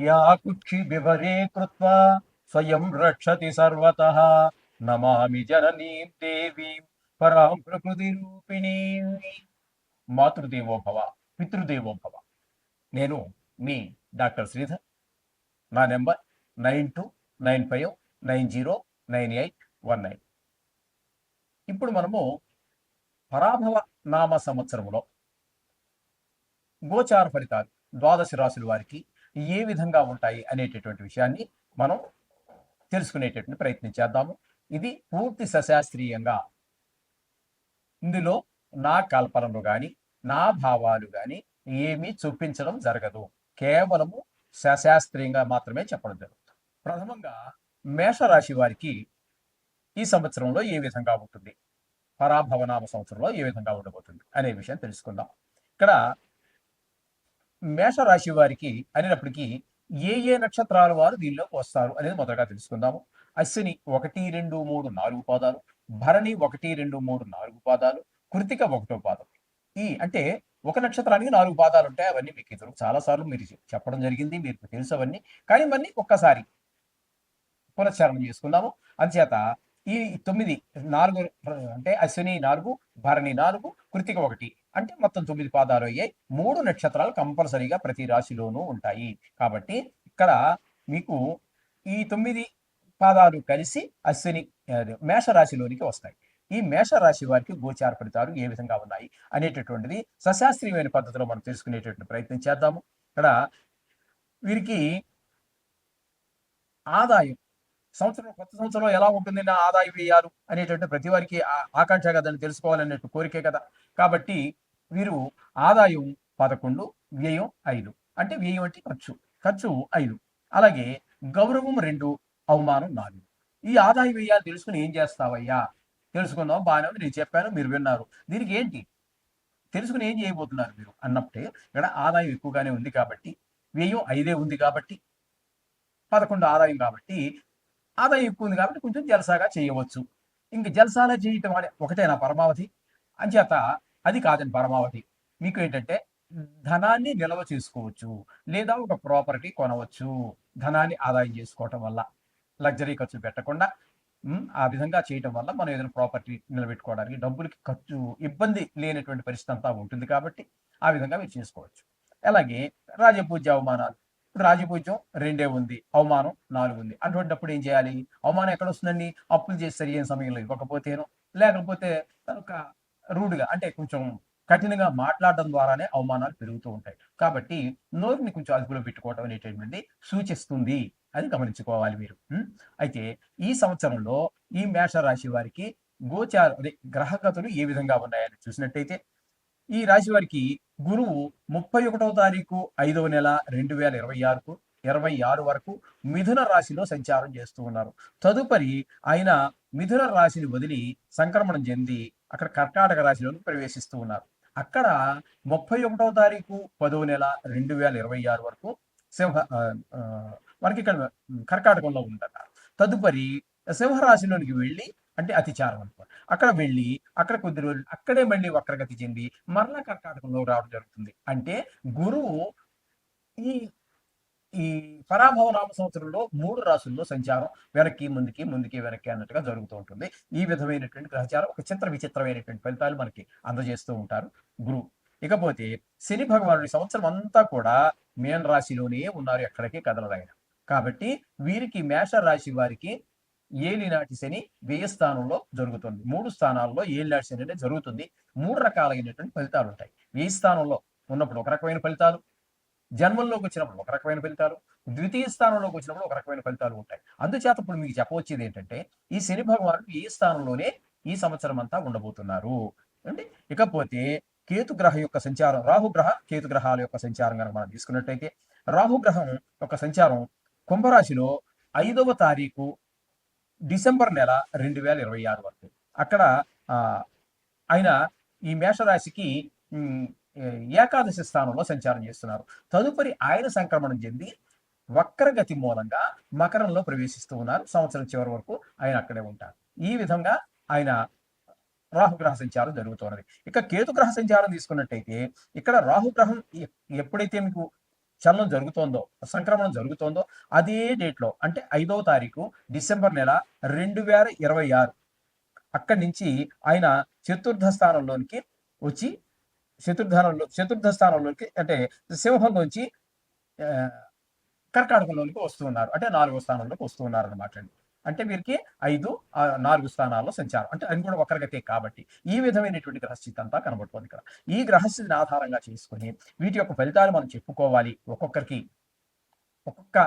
या कुक्षि बिभरे कृत्वा स्वयं रक्षति सर्वतः नमामि जननीं देवीं परां प्रकृतिरूपिणीं. మాతృదేవో భవ, పితృదేవో భవ. నేను మీ డాక్టర్ శ్రీధర్. నా నెంబర్ 9295909819. ఇప్పుడు మనము పరాభవ నామ సంవత్సరంలో గోచార ఫలితాలు ద్వాదశ రాశుల వారికి ఏ విధంగా ఉంటాయి అనేటటువంటి విషయాన్ని మనం తెలుసుకునేటటువంటి ప్రయత్నం చేద్దాము. ఇది పూర్తి సశాస్త్రీయంగా, ఇందులో నా కల్పనలు కానీ నా భావాలు కానీ ఏమీ చూపించడం జరగదు. కేవలము సశాస్త్రీయంగా మాత్రమే చెప్పడం జరుగుతుంది. ప్రథమంగా మేషరాశి వారికి ఈ సంవత్సరంలో ఏ విధంగా ఉంటుంది, పరాభవనామ సంవత్సరంలో ఏ విధంగా ఉండబోతుంది అనే విషయం తెలుసుకుందాం. ఇక్కడ మేషరాశి వారికి అనేటప్పటికీ ఏ నక్షత్రాల వారు దీనిలోకి వస్తారు అనేది మొదటగా తెలుసుకుందాము. అశ్విని 1, 2, 3, 4 పాదాలు, భరణి 1, 2, 3, 4 పాదాలు, కృతిక 1వ పాదం. ఈ అంటే ఒక నక్షత్రానికి 4 పాదాలు ఉంటాయి. అవన్నీ మీకు ఎదురు చాలాసార్లు మీరు చెప్పడం జరిగింది, మీకు తెలుసు అవన్నీ. కానీ ఇవన్నీ ఒక్కసారి పునశ్చరణం చేసుకుందాము. అందుచేత ఈ 9 4 అంటే అశ్విని 4, భరణి 4, కృతిక 1 అంటే మొత్తం 9 పాదాలు అయ్యాయి. 3 నక్షత్రాలు కంపల్సరీగా ప్రతి రాశిలోనూ ఉంటాయి. కాబట్టి ఇక్కడ మీకు ఈ 9 పాదాలు కలిసి అశ్విని మేషరాశిలోనికి వస్తాయి. ఈ మేషరాశి వారికి గోచార ఫలితాలు ఏ విధంగా ఉన్నాయి అనేటటువంటిది సశాస్త్రీయమైన పద్ధతిలో మనం తెలుసుకునేటటువంటి ప్రయత్నం చేద్దాము. ఇక్కడ వీరికి ఆదాయం కొత్త సంవత్సరంలో ఎలా ఉంటుంది, నా ఆదాయ వ్యయాలు అనేటువంటి ప్రతి వారికి ఆకాంక్ష కదని తెలుసుకోవాలనేట్టు కోరికే కదా. కాబట్టి వీరు ఆదాయం 11, వ్యయం 5. అంటే వ్యయం అంటే ఖర్చు 5. అలాగే గౌరవం 2, అవమానం 4. ఈ ఆదాయ వ్యయాలు తెలుసుకుని ఏం చేస్తావయ్యా, తెలుసుకుందాం, బాగానే ఉంది, నేను చెప్పాను, మీరు విన్నారు. దీనికి ఏంటి తెలుసుకుని ఏం చేయబోతున్నారు మీరు అన్నప్పుడే ఇక్కడ ఆదాయం ఎక్కువగానే ఉంది కాబట్టి, వ్యయం 5 ఉంది కాబట్టి, 11 ఆదాయం కాబట్టి, ఆదాయం ఎక్కువ ఉంది కాబట్టి కొంచెం జలసాగా చేయవచ్చు. ఇంక జలసాలా చేయటం అనే ఒకటేనా పరమావధి? అంచేత అది కాదండి పరమావధి. మీకు ఏంటంటే ధనాన్ని నిల్వ చేసుకోవచ్చు, లేదా ఒక ప్రాపర్టీ కొనవచ్చు. ధనాన్ని ఆదాయం చేసుకోవటం వల్ల, లగ్జరీ ఖర్చు పెట్టకుండా ఆ విధంగా చేయటం వల్ల మనం ఏదైనా ప్రాపర్టీ నిలబెట్టుకోవడానికి డబ్బులకి ఖర్చు ఇబ్బంది లేనటువంటి పరిస్థితి అంతా ఉంటుంది. కాబట్టి ఆ విధంగా మీరు చేసుకోవచ్చు. అలాగే రాజపూజ్య అవమానాలు, రాజపూజ్యం 2 ఉంది, అవమానం 4 ఉంది. అటువంటిప్పుడు ఏం చేయాలి? అవమానం ఎక్కడ వస్తుందండి? అప్పులు చేసి సరైన సమయంలో ఇవ్వకపోతేనో, లేకపోతే కనుక రూడ్గా అంటే కొంచెం కఠినంగా మాట్లాడడం ద్వారానే అవమానాలు పెరుగుతూ ఉంటాయి. కాబట్టి నోరుని కొంచెం అదుపులో పెట్టుకోవడం అనేటటువంటి సూచిస్తుంది. అది గమనించుకోవాలి మీరు. అయితే ఈ సంవత్సరంలో ఈ మేషరాశి వారికి గ్రహగతులు ఏ విధంగా ఉన్నాయని చూసినట్టయితే, ఈ రాశి వారికి గురువు 31వ తారీఖు 5వ నెల 2026 వరకు మిథున రాశిలో సంచారం చేస్తూ ఉన్నారు. తదుపరి ఆయన మిథున రాశిని వదిలి సంక్రమణం చెంది అక్కడ కర్కాటక రాశిలోకి ప్రవేశిస్తూ ఉన్నారు. అక్కడ 31వ తారీఖు 10వ నెల 2026 వరకు మనకి ఇక్కడ కర్కాటకంలో ఉందన్నారు. తదుపరి సింహరాశిలోనికి వెళ్ళి, అంటే అతిచారం అనుకోండి, అక్కడ వెళ్ళి అక్కడ కొద్ది రోజులు అక్కడే మళ్ళీ వక్రగతి చెంది మరలా కర్కాటకంలో రావడం జరుగుతుంది. అంటే గురువు ఈ ఈ పరాభవ నామ సంవత్సరంలో 3 రాశుల్లో సంచారం వెనక్కి ముందుకి వెనక్కి అన్నట్టుగా జరుగుతూ ఉంటుంది. ఈ విధమైనటువంటి గ్రహచారం ఒక విచిత్రమైనటువంటి ఫలితాలు మనకి అందజేస్తూ ఉంటారు గురువు. ఇకపోతే శని భగవానుడి సంవత్సరం అంతా కూడా మీన రాశిలోనే ఉన్నారు, ఎక్కడికి కదలరాయన. కాబట్టి వీరికి మేష రాశి వారికి ఏలినాటి శని వ్యయ స్థానంలో జరుగుతుంది. 3 స్థానాల్లో ఏలినాటి శని అనేది జరుగుతుంది. 3 రకాలైనటువంటి ఫలితాలు ఉంటాయి. వ్యయ స్థానంలో ఉన్నప్పుడు ఒక రకమైన ఫలితాలు, జన్మంలోకి వచ్చినప్పుడు ఒక రకమైన ఫలితాలు, ద్వితీయ స్థానంలోకి వచ్చినప్పుడు ఒక రకమైన ఫలితాలు ఉంటాయి. అందుచేత ఇప్పుడు మీకు చెప్పవచ్చేది ఏంటంటే, ఈ శని భగవానుడు ఈ స్థానంలోనే ఈ సంవత్సరం అంతా ఉండబోతున్నారు అంటే. ఇకపోతే కేతుగ్రహ యొక్క సంచారం, రాహుగ్రహ కేతుగ్రహాల యొక్క సంచారం కనుక మనం తీసుకున్నట్టయితే, రాహుగ్రహం యొక్క సంచారం కుంభరాశిలో 5వ తారీఖు డిసెంబర్ నెల 2026 వరకు. అక్కడ ఆయన ఈ మేషరాశికి ఏకాదశి స్థానంలో సంచారం చేస్తున్నారు. తదుపరి ఆయన సంక్రమణం చెంది వక్రగతి మూలంగా మకరంలో ప్రవేశిస్తూ ఉన్నారు. సంవత్సరం చివరి వరకు ఆయన అక్కడే ఉంటారు. ఈ విధంగా ఆయన రాహుగ్రహ సంచారం జరుగుతున్నది. ఇక కేతుగ్రహ సంచారం తీసుకున్నట్టయితే, ఇక్కడ రాహుగ్రహం ఎప్పుడైతే మీకు చలనం జరుగుతోందో, సంక్రమణం జరుగుతోందో అదే డేట్లో అంటే 5వ తారీఖు డిసెంబర్ నెల 2026 అక్కడి నుంచి ఆయన చతుర్థ స్థానంలోనికి వచ్చి చతుర్థ స్థానంలోకి అంటే సింహంలోంచి ఆ, కర్కాటకంలోనికి వస్తూ ఉన్నారు. అంటే 4వ స్థానంలోకి వస్తూ ఉన్నారు అనమాట అండి. అంటే వీరికి 5, 4 స్థానాల్లో సంచారం. అంటే అది కూడా వక్రగతే కాబట్టి. ఈ విధమైనటువంటి గ్రహస్థితి అంతా కనబడుతుంది ఇక్కడ. ఈ గ్రహస్థితిని ఆధారంగా చేసుకొని వీటి యొక్క ఫలితాలు మనం చెప్పుకోవాలి. ఒక్కొక్కరికి ఒక్కొక్క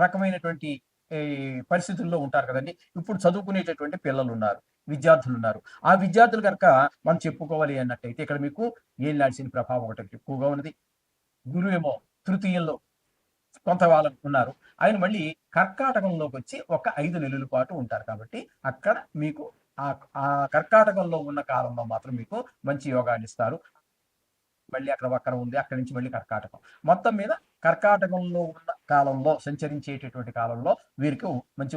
రకమైనటువంటి ఈ పరిస్థితుల్లో ఉంటారు కదండి. ఇప్పుడు చదువుకునేటటువంటి పిల్లలున్నారు, విద్యార్థులున్నారు. ఆ విద్యార్థులు గనక మనం చెప్పుకోవాలి అన్నట్టయితే ఇక్కడ మీకు ఏలినాటి శని ప్రభావం ఒకటి ఎక్కువగా ఉన్నది. గురువేమో తృతీయంలో కొంత వాళ్ళు ఉన్నారు. ఆయన మళ్ళీ కర్కాటకంలోకి వచ్చి ఒక 5 నెలల పాటు ఉంటారు కాబట్టి అక్కడ మీకు ఆ ఆ కర్కాటకంలో ఉన్న కాలంలో మాత్రం మీకు మంచి యోగాన్ని ఇస్తారు. మళ్ళీ అక్కడ వక్రం ఉంది. అక్కడి నుంచి మళ్ళీ కర్కాటకం. మొత్తం మీద కర్కాటకంలో ఉన్న కాలంలో సంచరించేటటువంటి కాలంలో వీరికి మంచి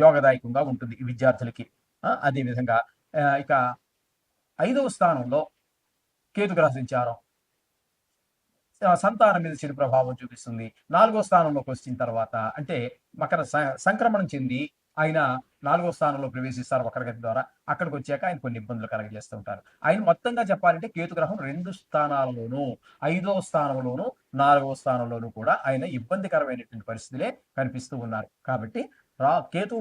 యోగదాయకంగా ఉంటుంది ఈ విద్యార్థులకి. అదే విధంగా ఇక 5వ స్థానంలో కేతుగ్రహ సంచారం సంతానం మీద చెడు ప్రభావం చూపిస్తుంది. 4వ స్థానంలోకి వచ్చిన తర్వాత అంటే మకర సంక్రమణం చెంది ఆయన 4వ స్థానంలో ప్రవేశిస్తారు వక్రగతి ద్వారా. అక్కడికి వచ్చాక ఆయన కొన్ని ఇబ్బందులు కలగజేస్తూ ఉంటారు. ఆయన మొత్తంగా చెప్పాలంటే కేతుగ్రహం 2 స్థానాలలోనూ 5వ స్థానంలోనూ 4వ స్థానంలోనూ కూడా ఆయన ఇబ్బందికరమైనటువంటి పరిస్థితులే కనిపిస్తూ ఉన్నారు. కాబట్టి కేతు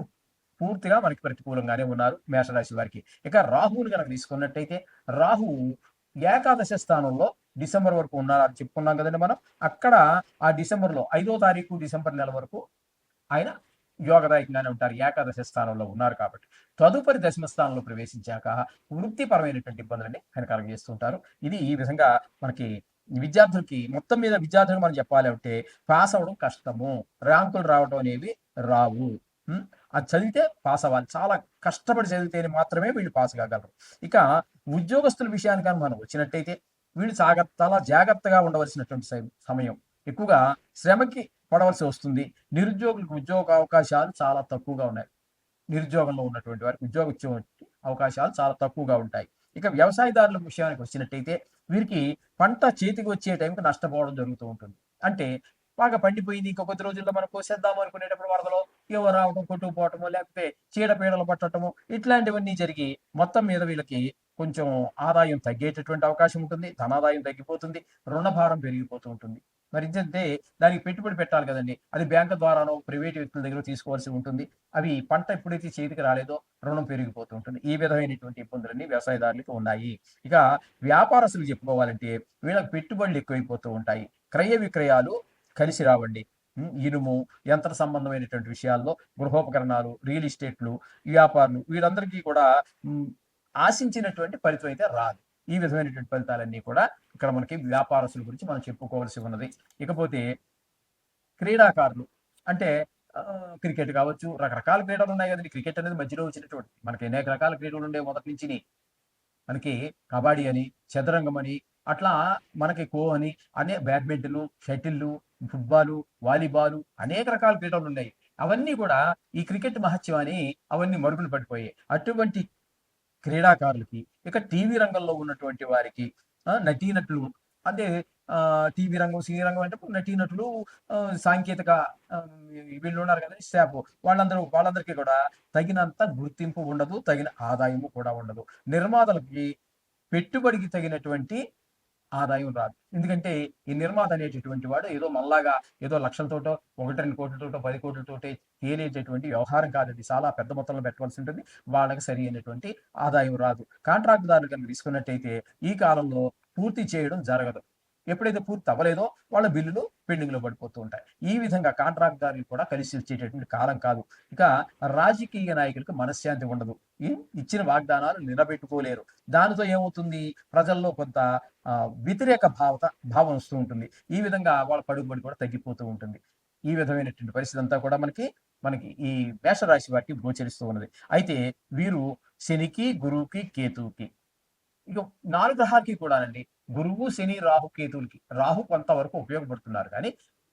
పూర్తిగా మనకి ప్రతికూలంగానే ఉన్నారు మేషరాశి వారికి. ఇక రాహువుని కనుక తీసుకున్నట్టయితే రాహువు ఏకాదశ స్థానంలో డిసెంబర్ వరకు ఉన్నారని చెప్పుకున్నాం కదండి మనం. అక్కడ ఆ డిసెంబర్లో 5వ తారీఖు డిసెంబర్ నెల వరకు ఆయన యోగదాయకంగానే ఉంటారు. ఏకాదశ స్థానంలో ఉన్నారు కాబట్టి తదుపరి దశమ స్థానంలో ప్రవేశించాక వృత్తిపరమైనటువంటి ఇబ్బందులని ఆయన కలుగజేస్తుంటారు. ఇది ఈ విధంగా మనకి విద్యార్థులకి మొత్తం మీద విద్యార్థులు మనం చెప్పాలి అంటే పాస్ అవ్వడం కష్టము, ర్యాంకులు రావడం అనేవి రావు. అది చదివితే పాస్ అవ్వాలి. చాలా కష్టపడి చదివితేనే మాత్రమే వీళ్ళు పాస్ కాగలరు. ఇక ఉద్యోగస్తుల విషయానికి మనం వచ్చినట్టయితే వీళ్ళు చాలా జాగ్రత్తగా ఉండవలసినటువంటి సమయం. ఎక్కువగా శ్రమకి పడవలసి వస్తుంది. నిరుద్యోగులకు ఉద్యోగ అవకాశాలు చాలా తక్కువగా ఉన్నాయి. నిరుద్యోగంలో ఉన్నటువంటి వారికి ఉద్యోగ అవకాశాలు చాలా తక్కువగా ఉంటాయి. ఇక వ్యవసాయదారుల విషయానికి వచ్చినట్టయితే వీరికి పంట చేతికి వచ్చే టైంకి నష్టపోవడం జరుగుతూ ఉంటుంది. అంటే బాగా పండిపోయింది, ఇంక కొద్ది రోజుల్లో మనం కోసేద్దాం అనుకునేటప్పుడు వరదలో ఏవో రావడం, కొట్టుకుపోవటము, లేకపోతే చీడపీడలు పట్టడము ఇట్లాంటివన్నీ జరిగి మొత్తం మీద వీళ్ళకి కొంచెం ఆదాయం తగ్గేటటువంటి అవకాశం ఉంటుంది. ధనాదాయం తగ్గిపోతుంది. రుణభారం పెరిగిపోతూ ఉంటుంది. మరి ఏంటంటే దానికి పెట్టుబడి పెట్టాలి కదండి. అది బ్యాంకు ద్వారానో ప్రైవేట్ వ్యక్తుల దగ్గర తీసుకోవాల్సి ఉంటుంది. అవి పంట ఎప్పుడైతే చేతికి రాలేదో రుణం పెరిగిపోతూ ఉంటుంది. ఈ విధమైనటువంటి ఇబ్బందులన్నీ వ్యవసాయదారులకు ఉన్నాయి. ఇక వ్యాపారస్తులు చెప్పుకోవాలంటే వీళ్ళకి పెట్టుబడులు ఎక్కువైపోతూ ఉంటాయి. క్రయ విక్రయాలు కలిసి రావండి. ఇనుము, యంత్ర సంబంధమైనటువంటి విషయాల్లో గృహోపకరణాలు, రియల్ ఎస్టేట్లు, వ్యాపారులు వీళ్ళందరికీ కూడా ఆశించినటువంటి ఫలితం అయితే రాదు. ఈ విధమైనటువంటి ఫలితాలన్నీ కూడా ఇక్కడ మనకి వ్యాపారస్తుల గురించి మనం చెప్పుకోవాల్సి ఉన్నది. ఇకపోతే క్రీడాకారులు అంటే క్రికెట్ కావచ్చు, రకరకాల క్రీడలు ఉన్నాయి కదండి. క్రికెట్ అనేది మధ్యలో వచ్చినటువంటి మనకి అనేక రకాల క్రీడలు ఉండే మొదటి నుంచి. మనకి కబడ్డీ అని, చదరంగం అని, అట్లా మనకి ఖో అని, బ్యాడ్మింటన్, షటిల్, ఫుట్బాలు, వాలీబాలు అనేక రకాల క్రీడలు ఉన్నాయి. అవన్నీ కూడా ఈ క్రికెట్ మహత్యం అని అవన్నీ మరుగున పడిపోయాయి. అటువంటి క్రీడాకారులకి ఇక టీవీ రంగంలో ఉన్నటువంటి వారికి నటీనటులు అంటే టీవీ రంగం, సినీ రంగం అంటే నటీనటులు, సాంకేతిక వీళ్ళు ఉన్నారు కదండి స్టాఫ్, వాళ్ళందరికీ కూడా తగినంత గుర్తింపు ఉండదు, తగిన ఆదాయము కూడా ఉండదు. నిర్మాతలకి పెట్టుబడికి తగినటువంటి ఆదాయం రాదు. ఎందుకంటే ఈ నిర్మాత అనేటటువంటి వాడు ఏదో మళ్ళాగా ఏదో లక్షలతోటో, 1-2 కోట్లతోటో, 10 కోట్లతోటి తేలేటటువంటి వ్యవహారం కాదు. అది చాలా పెద్ద మొత్తంలో పెట్టవలసి ఉంటుంది. వాళ్ళకి సరి అయినటువంటి ఆదాయం రాదు. కాంట్రాక్టుదారులు కనుక తీసుకున్నట్టయితే ఈ కాలంలో పూర్తి చేయడం జరగదు. ఎప్పుడైతే పూర్తి అవ్వలేదో వాళ్ళ బిల్లులు పెండింగ్ లో పడిపోతూ ఉంటాయి. ఈ విధంగా కాంట్రాక్టుదారులు కూడా కలిసి వచ్చేటటువంటి కాలం కాదు. ఇక రాజకీయ నాయకులకు మనశ్శాంతి ఉండదు. ఇచ్చిన వాగ్దానాలు నిలబెట్టుకోలేరు. దానితో ఏమవుతుంది, ప్రజల్లో కొంత వ్యతిరేక భావం వస్తూ ఉంటుంది. ఈ విధంగా వాళ్ళ పడుగుబడి కూడా తగ్గిపోతూ ఉంటుంది. ఈ విధమైనటువంటి పరిస్థితి అంతా కూడా మనకి ఈ మేషరాశి వారికి గోచరిస్తూ ఉన్నది. అయితే వీరు శనికి, గురువుకి, కేతువుకి ఇక 4 గ్రహాలకి కూడానండి, గురువు, శని, రాహు, కేతువులకి రాహు కొంతవరకు ఉపయోగపడుతున్నారు కానీ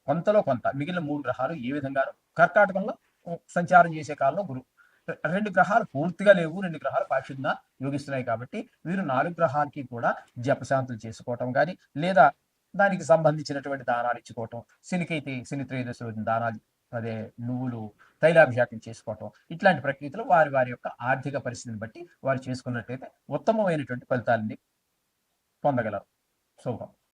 కొంతలో కొంత మిగిలిన 3 గ్రహాలు ఏ విధంగానూ కర్కాటకంలో సంచారం చేసే కాలంలో 2 గ్రహాలు పూర్తిగా లేవు, 2 గ్రహాలు పాక్షికంగా యోగిస్తున్నాయి. కాబట్టి వీరు 4 గ్రహాలకి కూడా జపశాంతులు చేసుకోవటం కానీ లేదా దానికి సంబంధించినటువంటి దానాలు ఇచ్చుకోవటం, శనికైతే శని త్రయోదశి రోజున దానాలు, అదే నువ్వులు తైలాభిషేకం చేసుకోవటం, ఇట్లాంటి ప్రక్రియలో వారి వారి యొక్క ఆర్థిక పరిస్థితిని బట్టి వారు చేసుకున్నట్లయితే ఉత్తమమైనటువంటి ఫలితాలని పొందగలరు. శుభం.